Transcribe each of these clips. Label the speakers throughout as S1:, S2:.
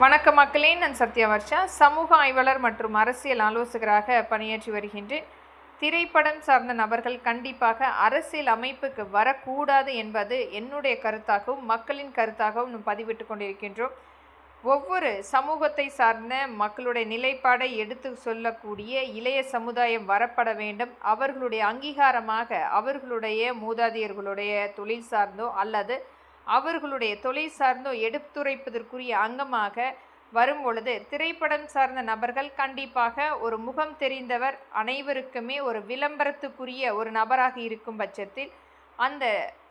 S1: வணக்கம் மக்களே, நான் சத்யா வர்ஷா, சமூக ஆய்வாளர் மற்றும் அரசியல் ஆலோசகராக பணியாற்றி வருகின்றேன். திரைப்படம் சார்ந்த நபர்கள் கண்டிப்பாக அரசியல் அமைப்புக்கு வரக்கூடாது என்பது என்னுடைய கருத்தாகவும் மக்களின் கருத்தாகவும் பதிவிட்டு கொண்டிருக்கின்றோம். ஒவ்வொரு சமூகத்தை சார்ந்த மக்களுடைய நிலைப்பாடை எடுத்து சொல்லக்கூடிய இளைய சமுதாயம் வரப்பட வேண்டும். அவர்களுடைய அங்கீகாரமாக அவர்களுடைய மூதாதையர்களுடைய தொழில் சார்ந்தோ அல்லது அவர்களுடைய தொழில் சார்ந்தோ எடுத்துரைப்பதற்குரிய அங்கமாக வரும் பொழுது திரைப்படம் சார்ந்த நபர்கள் கண்டிப்பாக ஒரு முகம் தெரிந்தவர், அனைவருக்குமே ஒரு விளம்பரத்துக்குரிய ஒரு நபராக இருக்கும் பட்சத்தில் அந்த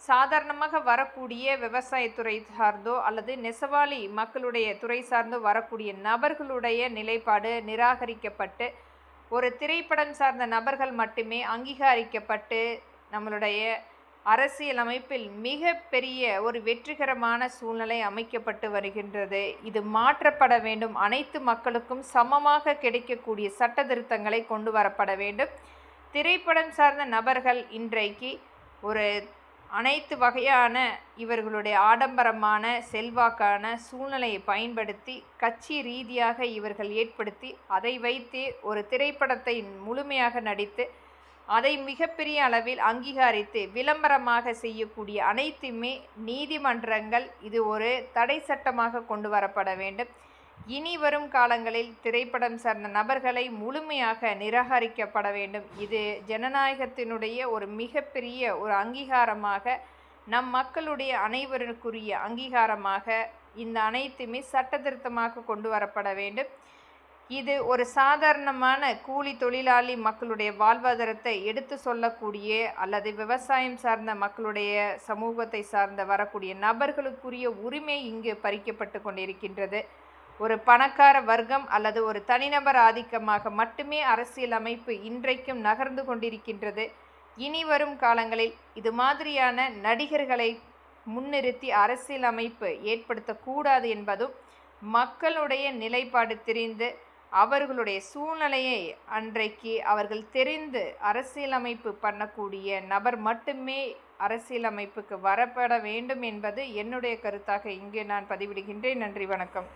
S1: சாதாரணமாக வரக்கூடிய விவசாயத்துறை சார்ந்தோ அல்லது நெசவாளி மக்களுடைய துறை சார்ந்தோ வரக்கூடிய நபர்களுடைய நிலைப்பாடு நிராகரிக்கப்பட்டு ஒரு திரைப்படம் சார்ந்த நபர்கள் மட்டுமே அங்கீகரிக்கப்பட்டு நம்மளுடைய அரசியல் அமைப்பில் மிக பெரிய ஒரு வெற்றிகரமான சூழ்நிலை அமைக்கப்பட்டு வருகின்றது. இது மாற்றப்பட வேண்டும். அனைத்து மக்களுக்கும் சமமாக கிடைக்கக்கூடிய சட்ட திருத்தங்களை கொண்டு வரப்பட வேண்டும். திரைப்படம் சார்ந்த நபர்கள் இன்றைக்கு ஒரு அனைத்து வகையான இவர்களுடைய ஆடம்பரமான செல்வாக்கான சூழ்நிலையை பயன்படுத்தி கட்சி ரீதியாக இவர்கள் ஏற்படுத்தி அதை வைத்தே ஒரு திரைப்படத்தை முழுமையாக நடித்து அதை மிகப்பெரிய அளவில் அங்கீகரித்து விளம்பரமாக செய்யக்கூடிய அனைத்துமே நீதிமன்றங்கள் இது ஒரு தடை சட்டமாக கொண்டு வரப்பட வேண்டும். இனி வரும் காலங்களில் திரைப்படம் சார்ந்த நபர்களை முழுமையாக நிராகரிக்கப்பட வேண்டும். இது ஜனநாயகத்தினுடைய ஒரு மிகப்பெரிய ஒரு அங்கீகாரமாக, நம் மக்களுடைய அனைவருக்குரிய அங்கீகாரமாக இந்த அனைத்துமே சட்ட திருத்தமாக கொண்டு வரப்பட வேண்டும். இது ஒரு சாதாரணமான கூலி தொழிலாளி மக்களுடைய வாழ்வாதாரத்தை எடுத்து சொல்லக்கூடிய அல்லது விவசாயம் சார்ந்த மக்களுடைய சமூகத்தை சார்ந்த வரக்கூடிய நபர்களுக்குரிய உரிமை இங்கு பறிக்கப்பட்டு கொண்டிருக்கின்றது. ஒரு பணக்கார வர்க்கம் அல்லது ஒரு தனிநபர் ஆதிக்கமாக மட்டுமே அரசியல் அமைப்பு இன்றைக்கும் நகர்ந்து கொண்டிருக்கின்றது. இனி வரும் காலங்களில் இது மாதிரியான நடிகர்களை முன்னிறுத்தி அரசியல் அமைப்பு ஏற்படுத்தக்கூடாது என்பதும் மக்களுடைய நிலைப்பாடு தெரிந்து அவர்களுடைய சூழ்நிலையை அன்றைக்கு அவர்கள் தெரிந்து அரசியலமைப்பு பண்ணக்கூடிய நபர் மட்டுமே அரசியலமைப்புக்கு வரப்பட வேண்டும் என்பது என்னுடைய கருத்தாக இங்கே நான் பதிவிடுகின்றேன். நன்றி, வணக்கம்.